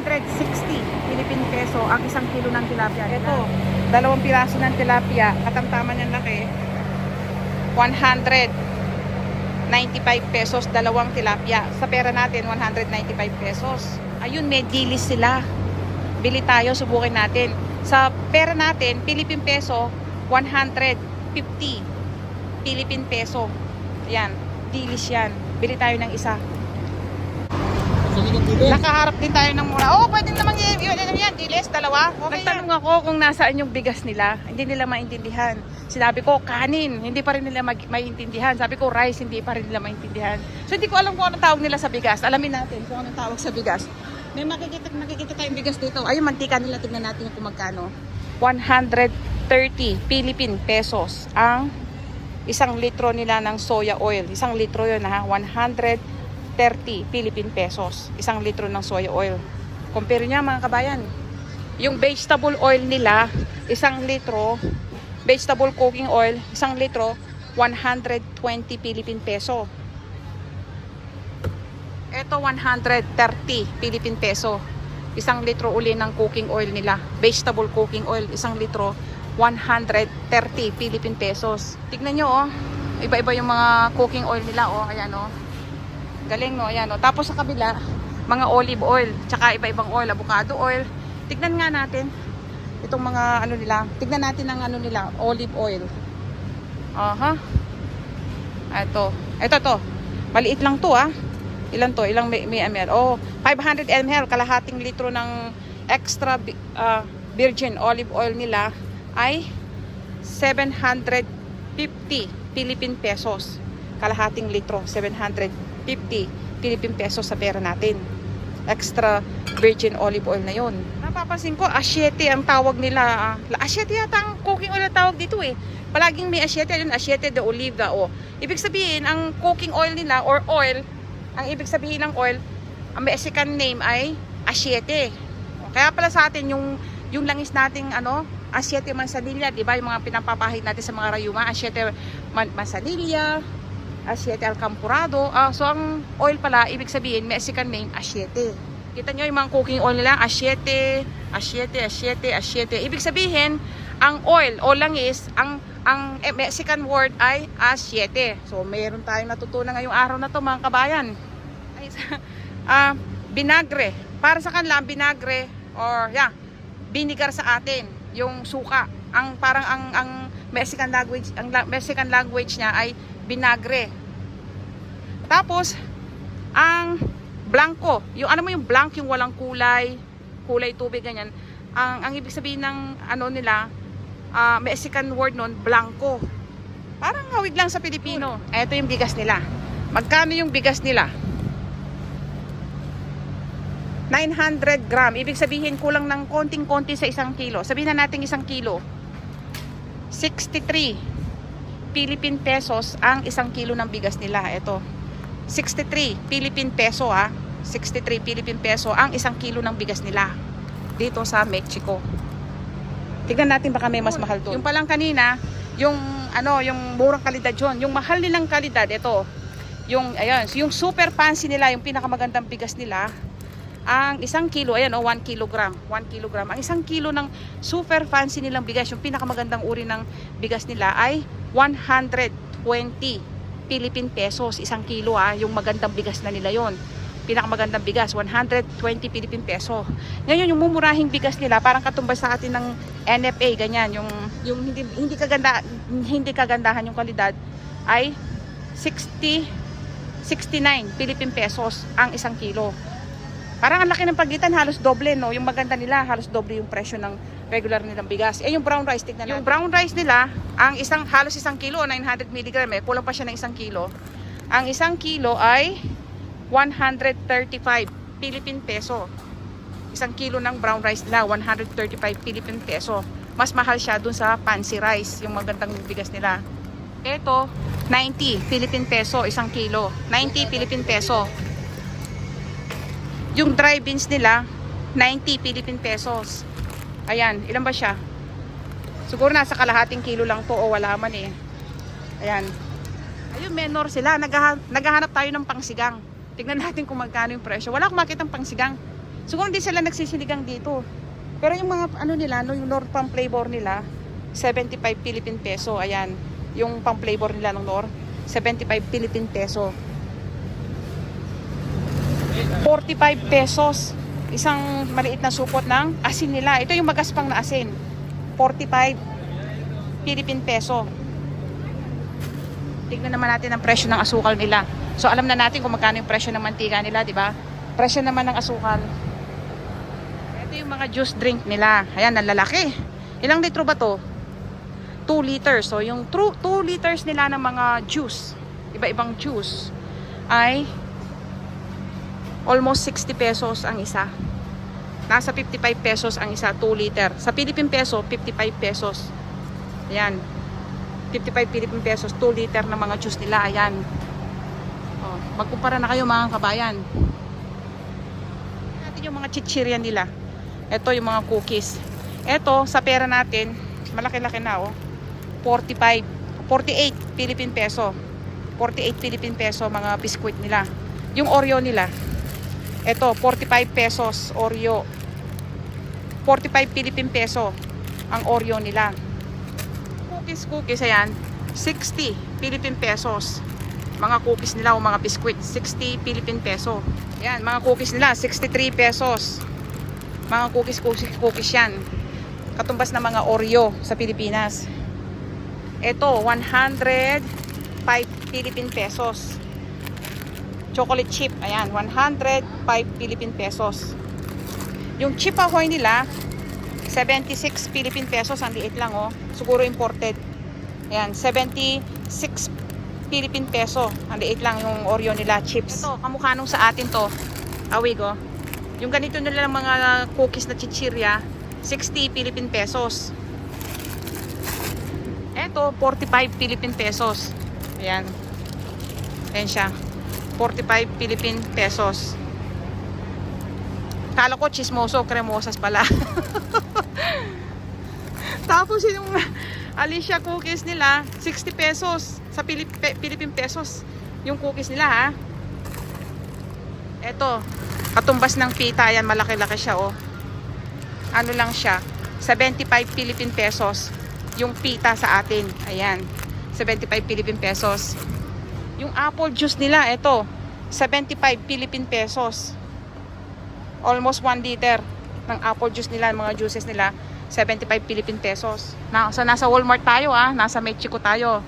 160 Philippine peso ang isang kilo ng tilapia. Ito, dalawang piraso ng tilapia, katamtaman ng laki, 195 pesos, dalawang tilapia. Sa pera natin, 195 pesos. Ayun, may dilis sila. Bili tayo, subukin natin. Sa pera natin, Philippine peso, 150 Philippine peso. Ayan, dilis yan. Bili tayo ng isa. Nakaharap din tayo ng mura. Oh, pwede namang yan, dilis, dalawa. Okay. Nagtanong ako kung nasaan yung bigas nila. Hindi nila maintindihan. Sinabi ko, kanin. Hindi pa rin nila maintindihan. Sabi ko, rice. Hindi pa rin nila maintindihan. So, hindi ko alam kung anong tawag nila sa bigas. Alamin natin kung anong tawag sa bigas. May makikita tayong bigas dito. Ayun, mantika nila. Tignan natin kung magkano. 130 Philippine pesos ang isang litro nila ng soya oil. Isang litro yun, ha? 130 Philippine pesos. Isang litro ng soya oil. Compare niya, mga kabayan. Yung vegetable oil nila, isang litro, vegetable cooking oil, isang litro, 120 Philippine peso. Ito, 130 Philippine peso. Isang litro uli ng cooking oil nila. Vegetable cooking oil, isang litro, 130 Philippine pesos. Tignan nyo, oh. Iba-iba yung mga cooking oil nila, oh. Ayan, oh. Galing, no? Ayan, oh. Tapos sa kabila, mga olive oil, tsaka iba-ibang oil, avocado oil. Tignan nga natin itong mga ano nila. Tignan natin ang ano nila, olive oil. Aha. Ito. Ito to. Maliit lang to, ah. Ilan to? Ilang may ml? Oh, 500 ml, kalahating litro ng extra virgin olive oil nila ay 750 Philippine pesos. Kalahating litro, 750 Philippine pesos sa pera natin. Extra virgin olive oil na yon. Napapansin ko, asyete ang tawag nila. Asyete yata ang cooking oil na tawag dito eh. Palaging may asyete yun, asyete de oliva. O. Ibig sabihin, ang cooking oil nila or oil, ang ibig sabihin ng oil, ang Mexican name ay asyete. Kaya pala sa atin, yung langis nating ano, asyete manzanilla, di ba? Yung mga pinapapahid natin sa mga rayuma, asyete manzanilla, asyete alcampurado. So ang oil pala, ibig sabihin, Mexican name, asyete. Kita nyo yung mga cooking oil nila, asyete, asyete, asyete, asyete. Ibig sabihin, ang oil o langis, ang Mexican word ay asyete. So mayroon tayong natutunan ngayong araw na to, mga kabayan. Binagre. Para sa kanila, binagre or vinegar sa atin, yung suka. Ang parang ang Mexican language niya ay binagre. Tapos ang blanco, yung ano mo yung blank, yung walang kulay tubig ganyan. Ang ibig sabihin ng ano nila, Mexican word nun, blanco. Parang hawig lang sa Pilipino. Ito yung bigas nila. Magkano yung bigas nila? 900 gram. Ibig sabihin kulang ng konting-konti sa isang kilo. Sabihin na natin isang kilo. 63 Philippine pesos ang isang kilo ng bigas nila. Ito. 63 Philippine peso, ha. 63 Philippine peso ang isang kilo ng bigas nila. Dito sa Mexico. Tignan natin baka may mas mahal doon. Yung palang kanina, yung murang kalidad yun. Yung mahal nilang kalidad, ito. Yung super fancy nila, yung pinakamagandang bigas nila. Ang isang kilo, ayan, 1 kilogram. 1 kilogram. Ang isang kilo ng super fancy nilang bigas, yung pinakamagandang uri ng bigas nila ay 120 Philippine pesos. Isang kilo, yung magandang bigas na nila yon. Pinakamagandang bigas, 120 Philippine peso. Ngayon, yung mumurahing bigas nila, parang katumbas sa atin ng NFA, ganyan. Yung hindi kagandahan yung kalidad ay 69 Philippine pesos ang isang kilo. Parang ang laki ng pagitan, halos doble, no? Yung maganda nila, halos doble yung presyo ng regular nilang bigas. Yung brown rice, tignan natin. Yung brown rice nila, halos isang kilo, 900 mg, kulang pa siya ng isang kilo. Ang isang kilo ay 135 Philippine peso. Isang kilo ng brown rice nila, 135 Philippine peso. Mas mahal siya dun sa fancy rice, yung magandang bigas nila. Ito, 90 Philippine peso, isang kilo. 90 Philippine peso. Yung dry beans nila, 90 Philippine pesos. Ayan, ilan ba siya? Siguro nasa kalahating kilo lang to o wala man eh. Ayan. Ayun, menor sila. Naghahanap tayo ng pangsigang. Tingnan natin kung magkano yung presyo. Wala akong makita ng pangsigang. Siguro hindi sila nagsisiligang dito. Pero yung mga ano nila, no, yung Nor pang flavor nila, 75 Philippine peso. Ayan, yung pang flavor nila ng Nor, 75 Philippine peso. 45 pesos. Isang maliit na supot ng asin nila. Ito yung magaspang na asin. 45 Philippine peso. Tignan naman natin ang presyo ng asukal nila. So alam na natin kung magkano yung presyo ng mantika nila, di ba? Presyo naman ng asukal. Ito yung mga juice drink nila. Ayan, ang lalaki. Ilang litro ba to? 2 liters. So yung 2 liters nila ng mga juice, iba-ibang juice, ay almost 60 pesos ang isa. Nasa 55 pesos ang isa, 2 liter. Sa Philippine peso, 55 pesos. Ayan. 55 Philippine pesos, 2 liter ng mga juice nila. Ayan. Oh, magkumpara na kayo mga kabayan. Natin yung mga chichirya nila. Ito yung mga cookies. Ito, sa pera natin, malaki-laki na, oh. 48 Philippine peso. 48 Philippine peso mga biskuit nila. Yung Oreo nila, ito, 45 pesos Oreo. 45 Philippine peso ang Oreo nila. Cookies, ayan, 60 Philippine pesos. Mga cookies nila o mga biskuit, 60 Philippine peso. Ayan, mga cookies nila, 63 pesos. Mga cookies yan. Katumbas na mga Oreo sa Pilipinas. Ito, 105 Philippine pesos. Chocolate chip, ayan, 105 Philippine pesos. Yung chip ahoy nila, 76 Philippine pesos, ang liit lang, oh. Siguro imported. Ayan, 76 Philippine peso. Ang liit lang yung Oreo nila, chips. Ito, kamukha nung sa atin to. Awig, oh. Yung ganito nila ng mga cookies na chichirya, 60 Philippine pesos. Ito, 45 Philippine pesos. Ayan. Ayan siya. 45 Philippine pesos. Kala ko chismoso, cremosas pala. Tapos yung Alicia cookies nila, 60 pesos sa Philippine pesos. Yung cookies nila, ha. Ito, katumbas ng pita, yan, malaki-laki siya, oh. Ano lang siya, 75 Philippine pesos. Yung pita sa atin, ayan, 75 Philippine pesos. Yung apple juice nila, ito, 75 Philippine pesos. Almost 1 liter ng apple juice nila, mga juices nila, 75 Philippine pesos. So, nasa Walmart tayo, ah. Nasa Mexico tayo.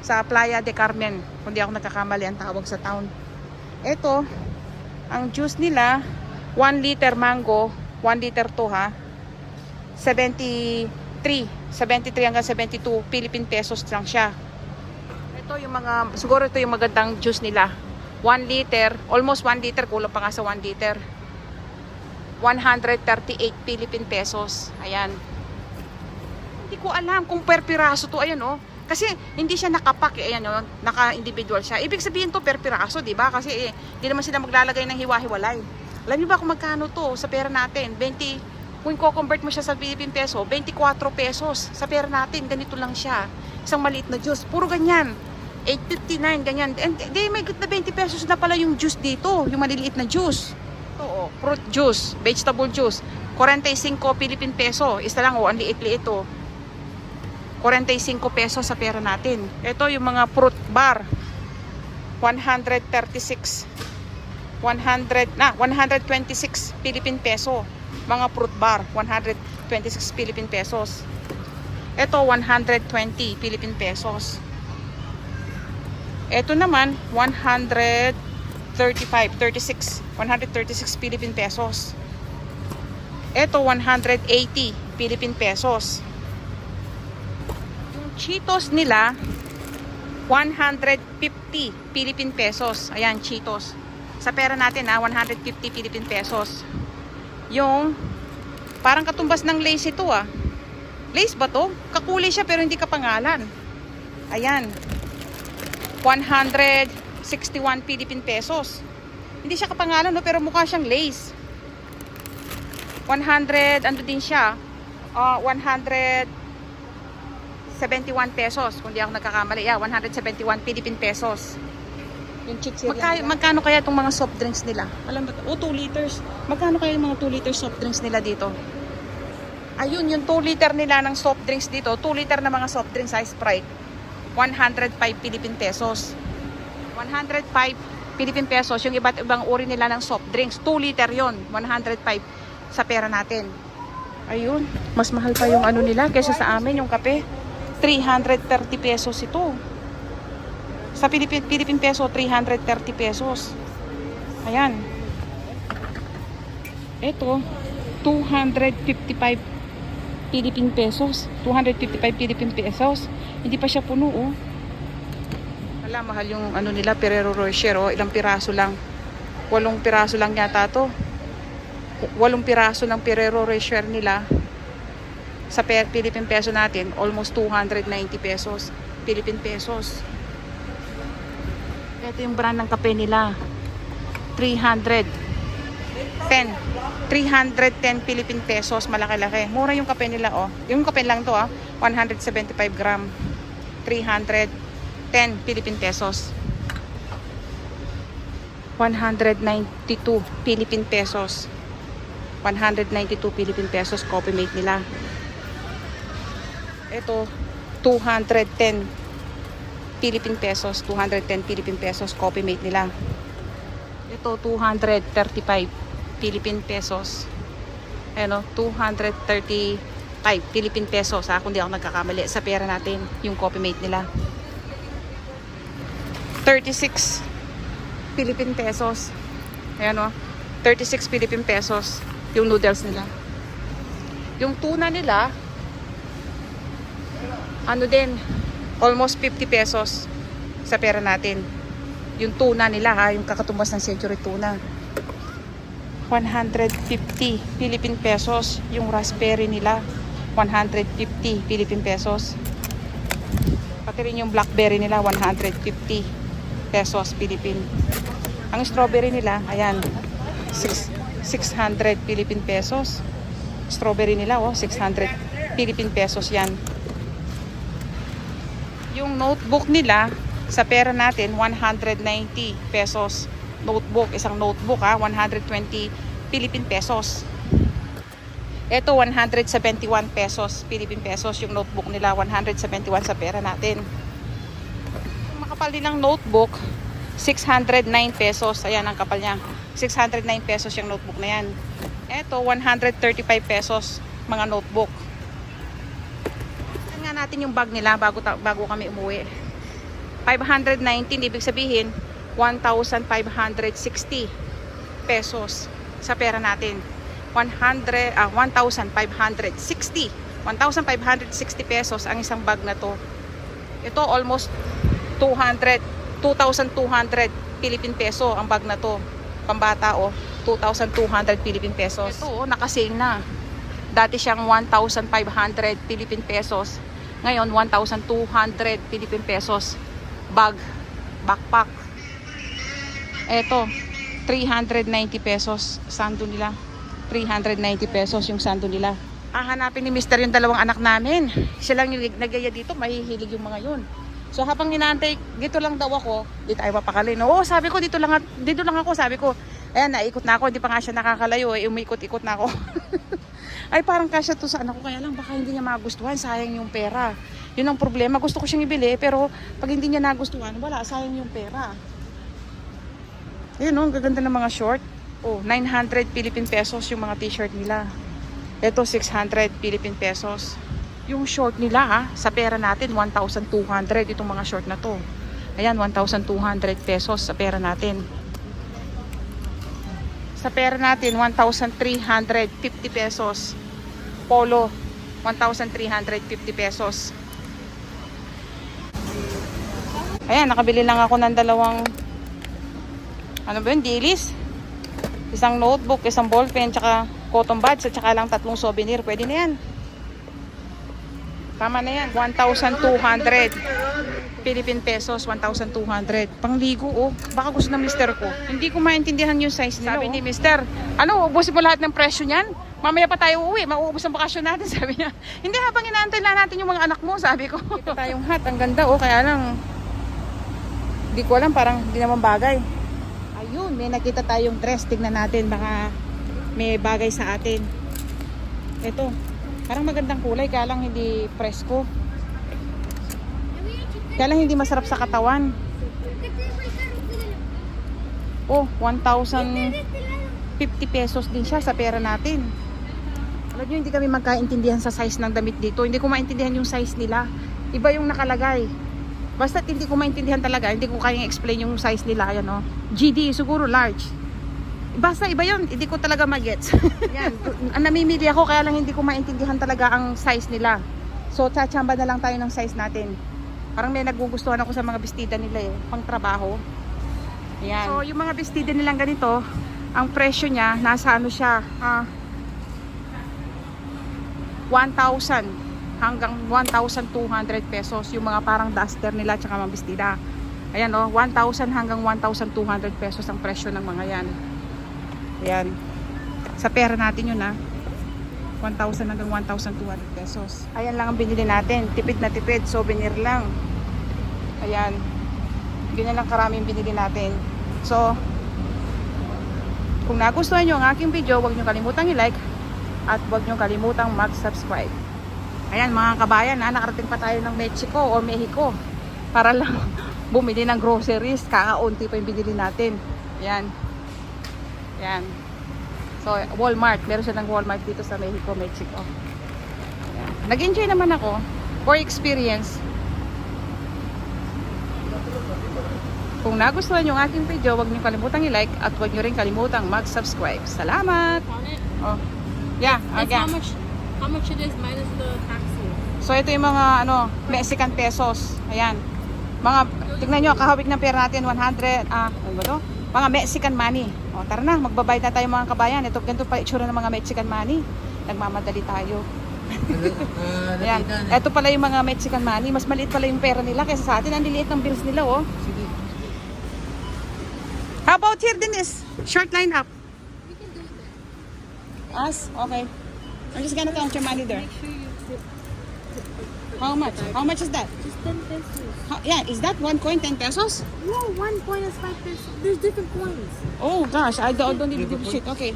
Sa Playa de Carmen. Kung di ako nagkakamali ang tawag sa town. Ito, ang juice nila, 1 liter mango, 1 liter to, ha. 73 hanggang 72 Philippine pesos lang siya. Ito yung mga, siguro ito yung magandang juice nila. 1 liter, almost 1 liter, kulang pa nga sa 1 liter. 138 Philippine pesos. Ayan. Hindi ko alam kung per piraso to. Ayan, oh. Kasi hindi siya nakapak. Ayan, oh. Naka-individual siya. Ibig sabihin to per piraso, di ba? Kasi hindi naman sila maglalagay ng hiwa-hiwalay. Alam niyo ba kung magkano to sa pera natin? 20, kung i-convert mo siya sa Philippine peso, 24 pesos sa pera natin. Ganito lang siya. Isang maliit na juice. Puro ganyan. 8.59, ganyan. And di, may na 20 pesos na pala yung juice dito. Yung maliliit na juice. Oh, fruit juice, vegetable juice, 45 Philippine peso. Isa lang, oh, ang liit-liit, oh. 45 pesos sa pera natin. Ito yung mga fruit bar. 126 Philippine peso. Mga fruit bar, 126 Philippine pesos. Ito 120 Philippine pesos. Ito naman 136 Philippine pesos. Ito 180 Philippine pesos. Yung Cheetos nila 150 Philippine pesos. Ayan, Cheetos. Sa pera natin, 150 Philippine pesos. Yung parang katumbas ng Lay's ito, ah. Lay's ba to? Kakulay siya pero hindi kapangalan. Ayan. 161 Philippine pesos. Hindi siya kapangalan, no, pero mukha siyang Lay's. 100, ano din siya? 171 pesos. Kung di ako nagkakamali, 171 Philippine pesos. Yung chichirya nila. Magkano kaya itong mga soft drinks nila? Alam ba? 2 liters. Magkano kaya yung mga 2 liters soft drinks nila dito? Ayun, yung 2 liter nila ng soft drinks dito. 2 liter na mga soft drinks sa Sprite. 105 Philippine pesos. 105 Philippine pesos. Yung iba't ibang uri nila ng soft drinks. 2 liter yon, 105 sa pera natin. Ayun, mas mahal pa yung ano nila kaysa sa amin, yung kape. 330 pesos ito. Sa Philippine peso, 330 pesos. Ayan. Ito, 255 Philippine pesos. 255 Philippine pesos. Hindi pa siya puno, oh. Wala, mahal yung ano nila, Ferrero Rocher, oh. Ilang piraso lang. 8 piraso lang yata to. 8 piraso ng Ferrero Rocher nila. Sa Philippine peso natin, almost 290 pesos. Philippine pesos. Ito yung brand ng kape nila. 310 Philippine pesos. Malaki-laki. Mura yung kape nila, oh. Yung kape lang to, 175 gram. 310 Philippine pesos. 192 Philippine pesos. 192 Philippine pesos Coffee Mate nila. Ito, 210 Philippine pesos. 210 Philippine pesos Coffee Mate nila. Ito, 235 Philippine pesos. Ano, 235 Philippine pesos. Kung di ako nagkakamali sa pera natin, yung Coffee Mate nila. 36 Philippine pesos. Ayan, 36 Philippine pesos yung noodles nila. Yung tuna nila, ano din, almost 50 pesos sa pera natin. Yung tuna nila, yung kakatumbas ng century tuna. 150 Philippine pesos yung raspberry nila. 150 Philippine pesos. Pati rin yung blackberry nila, 150 pesos Philippine. Ang strawberry nila, ayan, 600 Philippine pesos. Strawberry nila, 600 Philippine pesos yan. Yung notebook nila, sa pera natin, 190 pesos. Notebook, isang notebook, 120 Philippine pesos. Ito, 171 pesos, Philippine pesos. Yung notebook nila, 171 sa pera natin. Yung makapal din ng notebook, 609 pesos. Ayan ang kapal niya. 609 pesos yung notebook na yan. Ito, 135 pesos mga notebook. Tingnan nga natin yung bag nila bago kami umuwi. 519, ibig sabihin 1,560 pesos sa pera natin. 1,560 pesos ang isang bag na to. Ito almost 2,200 Philippine peso ang bag na to. Pambata, 2,200 Philippine pesos. Ito, nakasale na. Dati siyang 1,500 Philippine pesos. Ngayon, 1,200 Philippine pesos. Backpack. Ito, 390 pesos sando nila. 390 pesos yung sando nila. Hanapin ni Mr. yung dalawang anak namin. Siya lang yung nagaya dito, mahihilig yung mga yun. So habang inaantay, dito lang daw ako, di tayo mapakali. No, sabi ko dito lang ako, sabi ko. Ayan, naikot na ako, hindi pa nga siya nakakalayo, umikot-ikot na ako. Ay, parang kasya to sa anak ko, kaya lang baka hindi niya magustuhan, sayang yung pera. Yun ang problema, gusto ko siyang ibili, pero pag hindi niya nagustuhan, wala, sayang yung pera. Ayun, ang gaganda ng mga short. 900 Philippine pesos yung mga t-shirt nila. Ito, 600 Philippine pesos. Yung short nila, sa pera natin, 1,200 itong mga short na to. Ayan, 1,200 pesos sa pera natin. Sa pera natin, 1,350 pesos. Polo, 1,350 pesos. Ayan, nakabili lang ako ng dalawang, ano ba yun, dilis? Isang notebook, isang ballpen, tsaka cotton buds, at tsaka lang 3 souvenir. Pwede na yan. Tama na yan. 1,200 Philippine pesos. 1,200. Pangligo, Baka gusto ng mister ko. Hindi ko maintindihan yung size nila. Sabi ni mister, ubusin mo lahat ng presyo niyan? Mamaya pa tayo uuwi. Mauubos ang bakasyon natin, sabi niya. Hindi, habang inaantay lang natin yung mga anak mo, sabi ko. Ito tayong hat. Ang ganda, Kaya lang, Hindi ko alam, parang hindi naman bagay. Ayun, may nakita tayong dress. Tignan natin, baka may bagay sa atin. Ito, parang magandang kulay, kaya lang hindi presko. Kaya lang hindi masarap sa katawan. Oh, 1,050 pesos din siya sa pera natin. Alam nyo, hindi kami magkaintindihan sa size ng damit dito. Hindi ko maintindihan yung size nila. Iba yung nakalagay. Basta hindi ko maintindihan talaga. Hindi ko kayang explain yung size nila. Ayan, oh. GD, siguro large. Basta iba yun. Hindi ko talaga magets. Yan. Namimili ako, kaya lang hindi ko maintindihan talaga ang size nila. So, tsachamba na lang tayo ng size natin. Parang may nagugustuhan ako sa mga bestida nila eh. Pang trabaho. Ayan. So, yung mga bestida nilang ganito, ang presyo niya, nasa ano siya, 1,000 hanggang 1,200 pesos. Yung mga parang duster nila, tsaka mga bestida. Ayan o, 1,000 hanggang 1,200 pesos ang presyo ng mga yan. Ayan. Sa pera natin yun 1,000 hanggang 1,200 pesos. Ayan lang ang binili natin. Tipid na tipid, souvenir lang. Ayan. Ganyan lang karami yung binili natin. So, kung nagustuhan nyo ang aking video, huwag nyo kalimutang i-like at huwag nyo kalimutang mag-subscribe. Ayan mga kabayan, nakarating pa tayo ng Mexico o Mexico para lang bumili ng groceries. Kakaunti pa yung binili natin. Ayan. Ayan. So, Walmart. Meron siya ng Walmart dito sa Mexico. Ayan. Nag-enjoy naman ako for experience. Kung nagustuhan yung aking video, huwag niyo kalimutang i-like at huwag niyo rin kalimutang mag-subscribe. Salamat! Oh. Yeah, again. How much it is minus the taxi? So ito yung mga Mexican pesos. Ayan. Mga tingnan niyo, kahawig ng pera natin 100 ano ba 'to? Mga Mexican money. O tara na, magbabayad na tayo mga kabayan. Ito ganito pa itsura ng mga Mexican money. Nagmamadali tayo. Ayan. Ito pala yung mga Mexican money. Mas maliit pala yung pera nila kaysa sa atin. Ang liliit ng bills nila, oh. Sige. How about here, Dennis? Short line up. We can do it. Us? Okay. I'm just gonna count your money there. Make sure you How much? How much is that? just 10 pesos. Yeah, is that one coin 10 pesos? No, 1 coin is 5 pesos. There's different coins. Oh gosh, I don't need to give shit. Okay.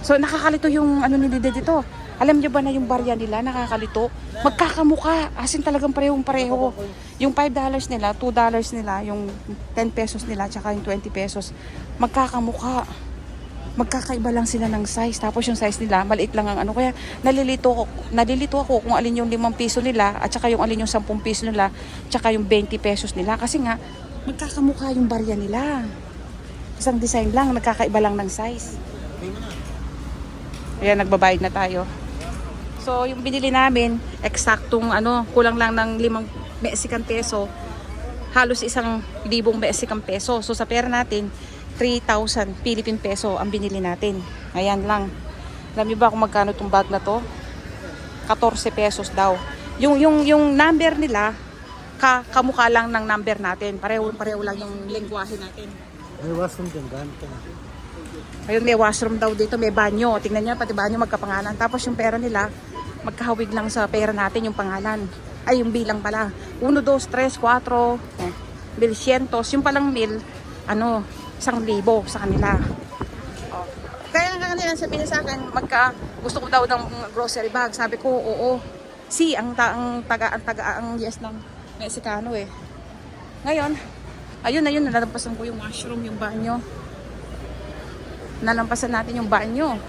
So nakakalito yung nila dito. Alam niyo ba na yung barya nila nakakalito? Magkakamuka. Asin talagang parehong-pareho. Yung $5 nila, $2 nila, yung 10 pesos nila, tsaka yung 20 pesos. Magkakamuka. Magkakaiba lang sila ng size. Tapos yung size nila, maliit lang ang Kaya nalilito ako kung alin yung 5 piso nila, at saka yung alin yung 10 piso nila, tsaka yung 20 pesos nila. Kasi nga, magkakamuka yung barya nila. Isang design lang, nagkakaiba lang ng size. Ayan, nagbabayad na tayo. So, yung binili namin, eksaktong kulang lang ng 5 Mexican peso, halos 1,000 Mexican peso. So, sa pera natin, 3,000 Philippine peso ang binili natin. Ayan lang. Alam niyo ba kung magkano itong bag na to? 14 pesos daw. Yung number nila, kamukha lang ng number natin. Pareho lang yung lengguwahe natin. May washroom dyan, ganito. Ayun, may washroom daw dito, may banyo. Tingnan niya, pati banyo magkapangalan. Tapos yung pera nila, magkahawig lang sa pera natin yung pangalan. Ay, yung bilang pala. 1, 2, 3, 4, 1,100. Yung palang 1,000, 1,000 sa kanila. Oh. Kaya nga kanila sabihin sa akin, gusto ko daw ng grocery bag. Sabi ko, oo. Ang yes ng Meksikano eh. Ngayon, ayun, nalampasan ko yung washroom, yung banyo. Nalampasan natin yung banyo.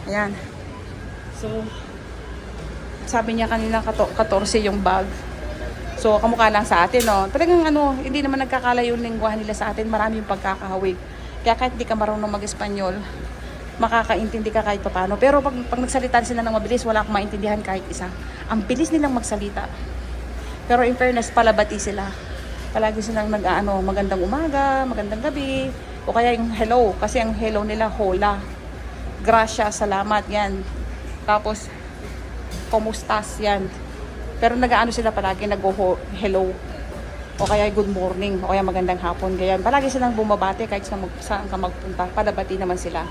Ayan. So, sabi niya kanina 14 yung bag. So, kamukha lang sa atin, no? Talagang hindi naman nagkakalayo yung lingwahan nila sa atin. Marami yung pagkakahawig. Kaya kahit di ka marunong mag-Espanyol, makakaintindi ka kahit paano. Pero pag nagsalita sila ng mabilis, wala akong maintindihan kahit isa. Ang bilis nilang magsalita. Pero in fairness, palabati sila. Palagi silang magandang umaga, magandang gabi, o kaya yung hello. Kasi ang hello nila, hola. Gracias, salamat, yan. Tapos, komustas, yan. Pero sila palagi, hello. O kaya good morning, o kaya magandang hapon, ganyan. Palagi silang bumabati kahit saan ka magpunta. Palabati naman sila.